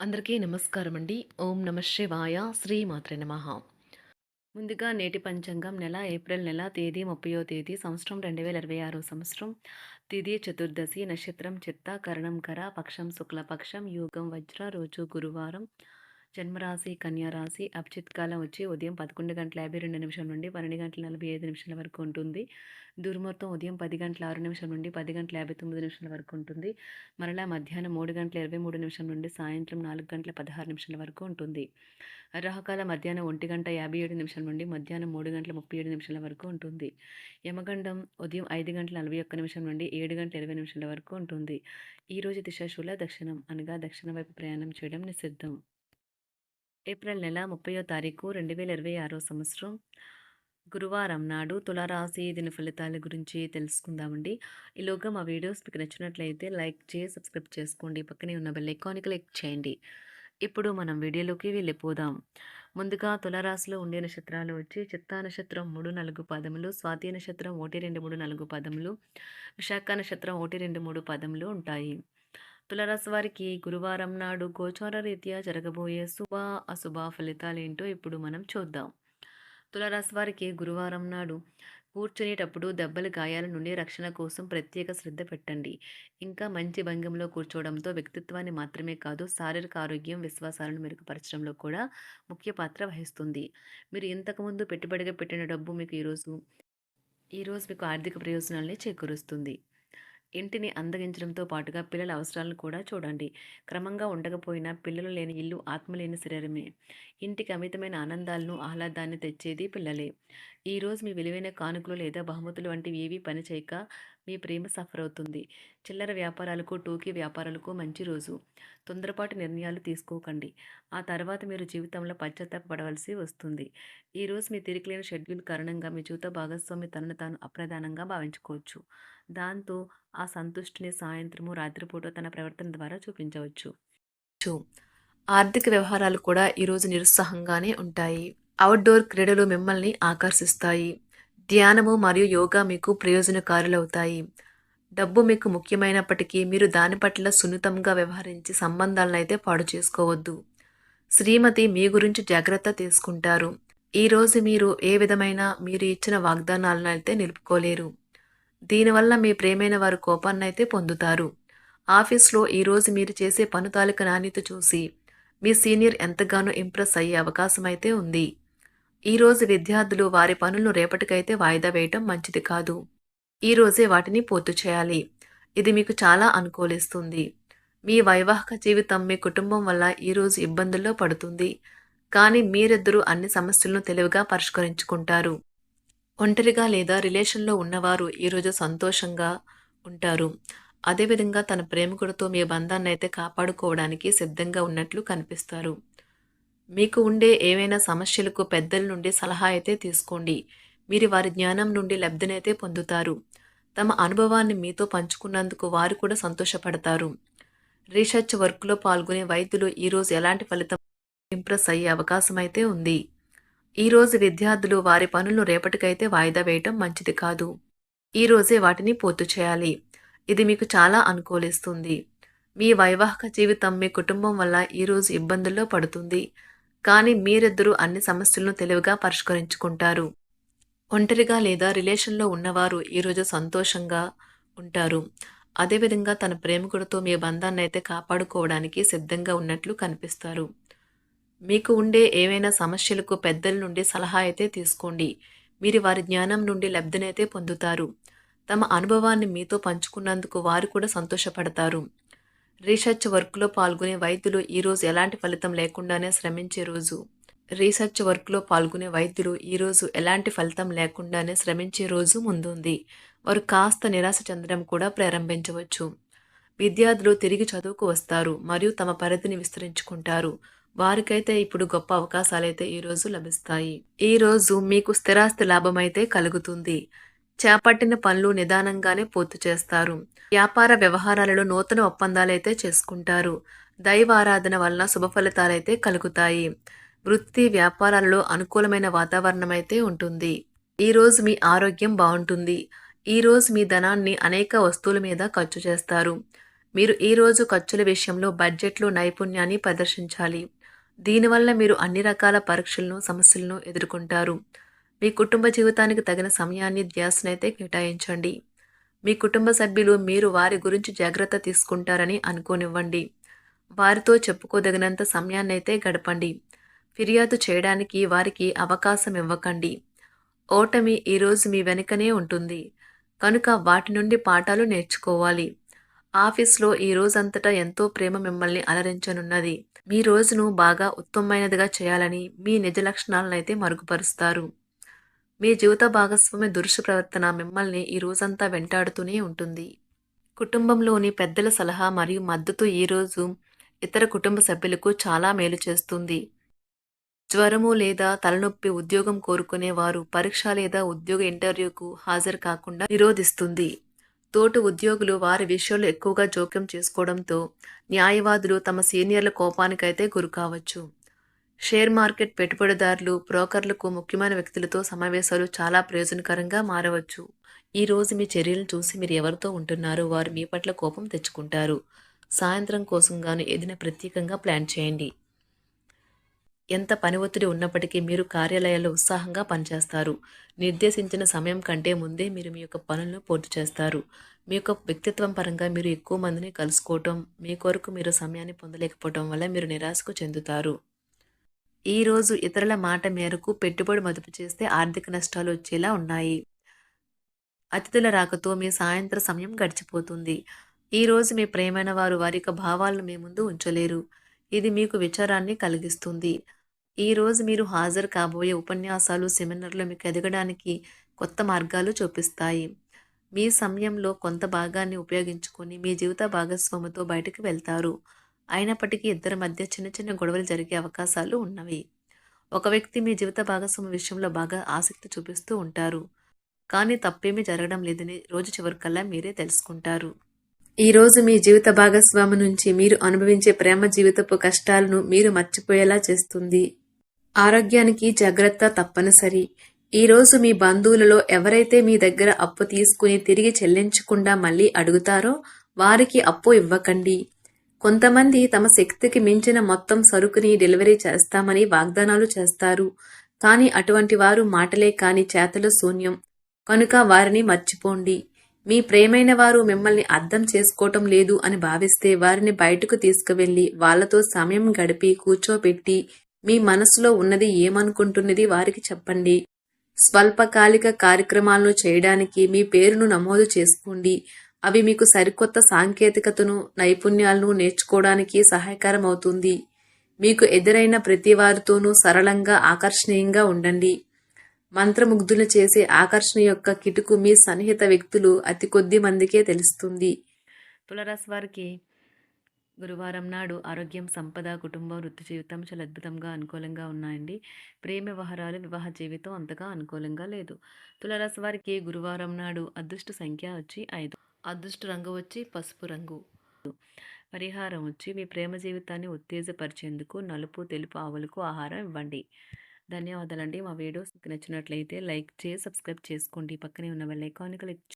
అందరికీ నమస్కారం అండి. ఓం నమ శివాయ. శ్రీమాత్రే నమః. ముందుగా నేటి పంచాంగం నెల ఏప్రిల్ నెల తేదీ 30వ తేదీ సంవత్సరం 2026 సంవత్సరం. తిథి చతుర్దశి, నక్షత్రం చిత్త, కరణం కర, పక్షం శుక్లపక్షం, యోగం వజ్ర, రోజు గురువారం. జన్మరాశి కన్యా రాశి. అభిజిత్ కాలం వచ్చి ఉదయం 11:52 నుండి 12:45 వరకు ఉంటుంది. దుర్ముహూర్తం ఉదయం 10:06 నుండి 10:59 వరకు ఉంటుంది. మరలా మధ్యాహ్నం 3:23 నుండి సాయంత్రం 4:16 వరకు ఉంటుంది. రాహుకాలం మధ్యాహ్నం 1:57 నుండి మధ్యాహ్నం 3:37 వరకు ఉంటుంది. యమగండం ఉదయం 5:41 నుండి 7:20 వరకు ఉంటుంది. ఈరోజు దిశ శూల దక్షిణం అనగా దక్షిణ వైపు ప్రయాణం చేయడం నిషిద్ధం. ఏప్రిల్ నెల 30వ తారీఖు 2026 సంవత్సరం గురువారం నాడు తులారాశి దిన ఫలితాల గురించి తెలుసుకుందామండి. ఈలోగా మా వీడియోస్ మీకు నచ్చినట్లయితే లైక్ చేసి సబ్స్క్రైబ్ చేసుకోండి. పక్కనే ఉన్న బెల్ ఐకాన్ని క్లిక్ చేయండి. ఇప్పుడు మనం వీడియోలోకి వెళ్ళిపోదాం. ముందుగా తులారాశిలో ఉండే నక్షత్రాలు వచ్చి చిత్తా నక్షత్రం 3, 4 పదములు, స్వాతి నక్షత్రం 1, 2, 3, 4 పదములు, విశాఖ నక్షత్రం 1, 2, 3 పదములు ఉంటాయి. తులారాశి వారికి గురువారం నాడు గోచార రీత్యా జరగబోయే శుభ అశుభ ఫలితాలేంటో ఇప్పుడు మనం చూద్దాం. తులారాశి వారికి గురువారం నాడు కూర్చునేటప్పుడు దెబ్బల గాయాల నుండి రక్షణ కోసం ప్రత్యేక శ్రద్ధ పెట్టండి. ఇంకా మంచి భంగిమలో కూర్చోవడంతో వ్యక్తిత్వాన్ని మాత్రమే కాదు, శారీరక ఆరోగ్యం, విశ్వాసాలను మెరుగుపరచడంలో కూడా ముఖ్య పాత్ర వహిస్తుంది. మీరు ఇంతకుముందు పెట్టుబడిగా పెట్టిన డబ్బు మీకు ఈరోజు మీకు ఆర్థిక ప్రయోజనాల్ని చేకూరుస్తుంది. ఇంటిని అందగించడంతో పాటుగా పిల్లల అవసరాలను కూడా చూడండి. క్రమంగా ఉండకపోయినా పిల్లలు లేని ఇల్లు ఆత్మ లేని శరీరమే. ఇంటికి అమితమైన ఆనందాలను, ఆహ్లాదాన్ని తెచ్చేది పిల్లలే. ఈరోజు మీ విలువైన కానుకలు లేదా బహుమతులు వంటివి ఏవి పనిచేయక మీ ప్రేమ సఫర్ అవుతుంది. చిల్లర వ్యాపారాలకు, టోకీ వ్యాపారాలకు మంచి రోజు. తొందరపాటు నిర్ణయాలు తీసుకోకండి. ఆ తర్వాత మీరు జీవితంలో పశ్చాత్తాపపడవలసి వస్తుంది. ఈరోజు మీ తిరిగిలేని షెడ్యూల్ కారణంగా మీ జీవిత భాగస్వామి తనను తాను అప్రధానంగా భావించుకోవచ్చు. దాంతో ఆ సంతుష్టిని సాయంత్రము, రాత్రిపూట తన ప్రవర్తన ద్వారా చూపించవచ్చు. ఆర్థిక వ్యవహారాలు కూడా ఈరోజు నిరుత్సాహంగానే ఉంటాయి. అవుట్డోర్ క్రీడలు మిమ్మల్ని ఆకర్షిస్తాయి. ధ్యానము మరియు యోగా మీకు ప్రయోజనకారులవుతాయి. డబ్బు మీకు ముఖ్యమైనప్పటికీ మీరు దాని పట్ల సున్నితంగా వ్యవహరించి సంబంధాలను అయితే పాడు చేసుకోవద్దు. శ్రీమతి మీ గురించి జాగ్రత్త తీసుకుంటారు. ఈరోజు మీరు ఏ విధమైన మీరు ఇచ్చిన వాగ్దానాలను అయితే నిలుపుకోలేరు. దీనివల్ల మీ ప్రేమైన వారు కోపాన్నైతే పొందుతారు. ఆఫీస్లో ఈరోజు మీరు చేసే పను తాలూకు నాణ్యత చూసి మీ సీనియర్ ఎంతగానో ఇంప్రెస్ అయ్యే అవకాశం అయితే ఉంది. ఈరోజు విద్యార్థులు వారి పనులను రేపటికైతే వాయిదా వేయటం మంచిది కాదు. ఈరోజే వాటిని పూర్తి చేయాలి. ఇది మీకు చాలా అనుకూలిస్తుంది. మీ వైవాహిక జీవితం మీ కుటుంబం వల్ల ఈరోజు ఇబ్బందుల్లో పడుతుంది. కానీ మీరిద్దరూ అన్ని సమస్యలను తెలివిగా పరిష్కరించుకుంటారు. ఒంటరిగా లేదా రిలేషన్‌లో ఉన్నవారు ఈరోజు సంతోషంగా ఉంటారు. అదేవిధంగా తన ప్రేమికుడితో మీ బంధాన్నయితే కాపాడుకోవడానికి సిద్ధంగా ఉన్నట్లు కనిపిస్తారు. మీకు ఉండే ఏవైనా సమస్యలకు పెద్దల నుండి సలహా అయితే తీసుకోండి. మీరు వారి జ్ఞానం నుండి లబ్ధినైతే పొందుతారు. తమ అనుభవాన్ని మీతో పంచుకున్నందుకు వారు కూడా సంతోషపడతారు. రీసెర్చ్ వర్క్‌లో పాల్గొనే వైద్యులు ఈరోజు ఎలాంటి ఫలితం ఇంప్రెస్ అయ్యే అవకాశం అయితే ఉంది. ఈరోజు విద్యార్థులు వారి పనులను రేపటికైతే వాయిదా వేయటం మంచిది కాదు. ఈరోజే వాటిని పూర్తి చేయాలి. ఇది మీకు చాలా అనుకూలిస్తుంది. మీ వైవాహిక జీవితం మీ కుటుంబం వల్ల ఈరోజు ఇబ్బందుల్లో పడుతుంది. కానీ మీరిద్దరూ అన్ని సమస్యలను తెలివిగా పరిష్కరించుకుంటారు. ఒంటరిగా లేదా రిలేషన్‌లో ఉన్నవారు ఈరోజు సంతోషంగా ఉంటారు. అదేవిధంగా తన ప్రేమికుడితో మీ బంధాన్నయితే కాపాడుకోవడానికి సిద్ధంగా ఉన్నట్లు కనిపిస్తారు. మీకు ఉండే ఏవైనా సమస్యలకు పెద్దల నుండి సలహా అయితే తీసుకోండి. మీరు వారి జ్ఞానం నుండి లబ్ధినైతే పొందుతారు. తమ అనుభవాన్ని మీతో పంచుకున్నందుకు వారు కూడా సంతోషపడతారు. రీసెర్చ్ వర్క్‌లో పాల్గొనే వైద్యులు ఈరోజు ఎలాంటి ఫలితం లేకుండానే శ్రమించే రోజు. రీసెర్చ్ వర్క్‌లో పాల్గొనే వైద్యులు ఈరోజు ఎలాంటి ఫలితం లేకుండానే శ్రమించే రోజు ముందుంది. వారు కాస్త నిరాశ చెందడం కూడా ప్రారంభించవచ్చు. విద్యార్థులు తిరిగి చదువుకు వస్తారు మరియు తమ పరిధిని విస్తరించుకుంటారు. వారికైతే ఇప్పుడు గొప్ప అవకాశాలైతే ఈరోజు లభిస్తాయి. ఈరోజు మీకు స్థిరాస్తి లాభమైతే కలుగుతుంది. చేపట్టిన పనులు నిదానంగానే పూర్తి చేస్తారు. వ్యాపార వ్యవహారాలలో నూతన ఒప్పందాలైతే చేసుకుంటారు. దైవారాధన వలన శుభ ఫలితాలైతే కలుగుతాయి. వృత్తి వ్యాపారాలలో అనుకూలమైన వాతావరణం అయితే ఉంటుంది. ఈరోజు మీ ఆరోగ్యం బాగుంటుంది. ఈరోజు మీ ధనాన్ని అనేక వస్తువుల మీద ఖర్చు చేస్తారు. మీరు ఈరోజు ఖర్చుల విషయంలో బడ్జెట్లో నైపుణ్యాన్ని ప్రదర్శించాలి. దీనివల్ల మీరు అన్ని రకాల పరీక్షలను, సమస్యలను ఎదుర్కొంటారు. మీ కుటుంబ జీవితానికి తగిన సమయాన్ని, ధ్యాసనైతే కేటాయించండి. మీ కుటుంబ సభ్యులు మీరు వారి గురించి జాగ్రత్త తీసుకుంటారని అనుకోనివ్వండి. వారితో చెప్పుకోదగినంత సమయాన్నైతే గడపండి. ఫిర్యాదు చేయడానికి వారికి అవకాశం ఇవ్వకండి. ఓటమి ఈరోజు మీ వెనుకనే ఉంటుంది. కనుక వాటి నుండి పాఠాలు నేర్చుకోవాలి. ఆఫీస్‌లో ఈ రోజంతటా ఎంతో ప్రేమ మిమ్మల్ని అలరించనున్నది. మీ రోజును బాగా ఉత్తమమైనదిగా చేయాలని మీ నిజ లక్షణాలనైతే మరుగుపరుస్తారు. మీ జీవిత భాగస్వామి దురుసు ప్రవర్తన మిమ్మల్ని ఈ రోజంతా వెంటాడుతూనే ఉంటుంది. కుటుంబంలోని పెద్దల సలహా మరియు మద్దతు ఈరోజు ఇతర కుటుంబ సభ్యులకు చాలా మేలు చేస్తుంది. జ్వరము లేదా తలనొప్పి ఉద్యోగం కోరుకునేవారు పరీక్ష లేదా ఉద్యోగ ఇంటర్వ్యూకు హాజరు కాకుండా నిరోధిస్తుంది. తోటి ఉద్యోగులు వారి విషయాల్లో ఎక్కువగా జోక్యం చేసుకోవడంతో న్యాయవాదులు తమ సీనియర్ల కోపానికైతే గురికావచ్చు. షేర్ మార్కెట్ పెట్టుబడిదారులు, బ్రోకర్లకు ముఖ్యమైన వ్యక్తులతో సమావేశాలు చాలా ప్రయోజనకరంగా మారవచ్చు. ఈ రోజు మీ చర్యలను చూసి మీరు ఎవరితో ఉంటున్నారో వారు మీ పట్ల కోపం తెచ్చుకుంటారు. సాయంత్రం కోసం గాను ఏదైనా ప్రత్యేకంగా ప్లాన్ చేయండి. ఎంత పని ఒత్తిడి ఉన్నప్పటికీ మీరు కార్యాలయాల్లో ఉత్సాహంగా పనిచేస్తారు. నిర్దేశించిన సమయం కంటే ముందే మీరు మీ యొక్క పనులను పూర్తి చేస్తారు. మీ యొక్క వ్యక్తిత్వం పరంగా మీరు ఎక్కువ మందిని కలుసుకోవటం, మీ కొరకు మీరు సమయాన్ని పొందలేకపోవటం వల్ల మీరు నిరాశకు చెందుతారు. ఈరోజు ఇతరుల మాట మేరకు పెట్టుబడి మదుపు చేస్తే ఆర్థిక నష్టాలు వచ్చేలా ఉన్నాయి. అతిథుల రాకతో మీ సాయంత్ర సమయం గడిచిపోతుంది. ఈరోజు మీ ప్రియమైన వారు వారి యొక్క భావాలను మీ ముందు ఉంచలేరు. ఇది మీకు విచారాన్ని కలిగిస్తుంది. ఈరోజు మీరు హాజరు కాబోయే ఉపన్యాసాలు, సెమినార్లు మీకు ఎదగడానికి కొత్త మార్గాలు చూపిస్తాయి. మీ సమయంలో కొంత భాగాన్ని ఉపయోగించుకొని మీ జీవిత భాగస్వామితో బయటకు వెళ్తారు. అయినప్పటికీ ఇద్దరి మధ్య చిన్న చిన్న గొడవలు జరిగే అవకాశాలు ఉన్నవి. ఒక వ్యక్తి మీ జీవిత భాగస్వామి విషయంలో బాగా ఆసక్తి చూపిస్తూ ఉంటారు. కానీ తప్పేమీ జరగడం లేదని రోజు చివరికల్లా మీరే తెలుసుకుంటారు. ఈరోజు మీ జీవిత భాగస్వామి నుంచి మీరు అనుభవించే ప్రేమ జీవితపు కష్టాలను మీరు మర్చిపోయేలా చేస్తుంది. ఆరోగ్యానికి జాగ్రత్త తప్పనిసరి. ఈరోజు మీ బంధువులలో ఎవరైతే మీ దగ్గర అప్పు తీసుకుని తిరిగి చెల్లించకుండా మళ్ళీ అడుగుతారో వారికి అప్పు ఇవ్వకండి. కొంతమంది తమ శక్తికి మించిన మొత్తం సరుకుని డెలివరీ చేస్తామని వాగ్దానాలు చేస్తారు. కానీ అటువంటి వారు మాటలే కాని చేతలు శూన్యం. కనుక వారిని మర్చిపోండి. మీ ప్రియమైన వారు మిమ్మల్ని అర్థం చేసుకోవటం లేదు అని భావిస్తే వారిని బయటకు తీసుకువెళ్ళి వాళ్లతో సమయం గడిపి కూర్చోబెట్టి మీ మనసులో ఉన్నది ఏమనుకుంటున్నది వారికి చెప్పండి. స్వల్పకాలిక కార్యక్రమాలను చేయడానికి మీ పేరును నమోదు చేసుకోండి. అవి మీకు సరికొత్త సాంకేతికతను, నైపుణ్యాలను నేర్చుకోవడానికి సహాయకరం అవుతుంది. మీకు ఎదురైన ప్రతి వారితోనూ సరళంగా, ఆకర్షణీయంగా ఉండండి. మంత్రముగ్ధులు చేసే ఆకర్షణ యొక్క కిటుకు మీ సన్నిహిత వ్యక్తులు అతి కొద్ది మందికే తెలుస్తుంది. తులారాశి వారికి గురువారం నాడు ఆరోగ్యం, సంపద, కుటుంబం, వృత్తి జీవితం చాలా అద్భుతంగా అనుకూలంగా ఉన్నాయండి. ప్రేమ వ్యవహారాలు, వివాహ జీవితం అంతగా అనుకూలంగా లేదు. తులారాశి వారికి గురువారం నాడు అదృష్ట సంఖ్య వచ్చి 5. అదృష్ట రంగు వచ్చి పసుపు రంగు. పరిహారం వచ్చి మీ ప్రేమ జీవితాన్ని ఉత్తేజపరిచేందుకు నలుపు, తెలుపు ఆవులకు ఆహారం ఇవ్వండి. ధన్యవాదాలండి. మా వీడియోస్ మీకు నచ్చినట్లయితే లైక్ చేసి సబ్స్క్రైబ్ చేసుకోండి. పక్కనే ఉన్న బెల్ ఐకాన్ క్లిక్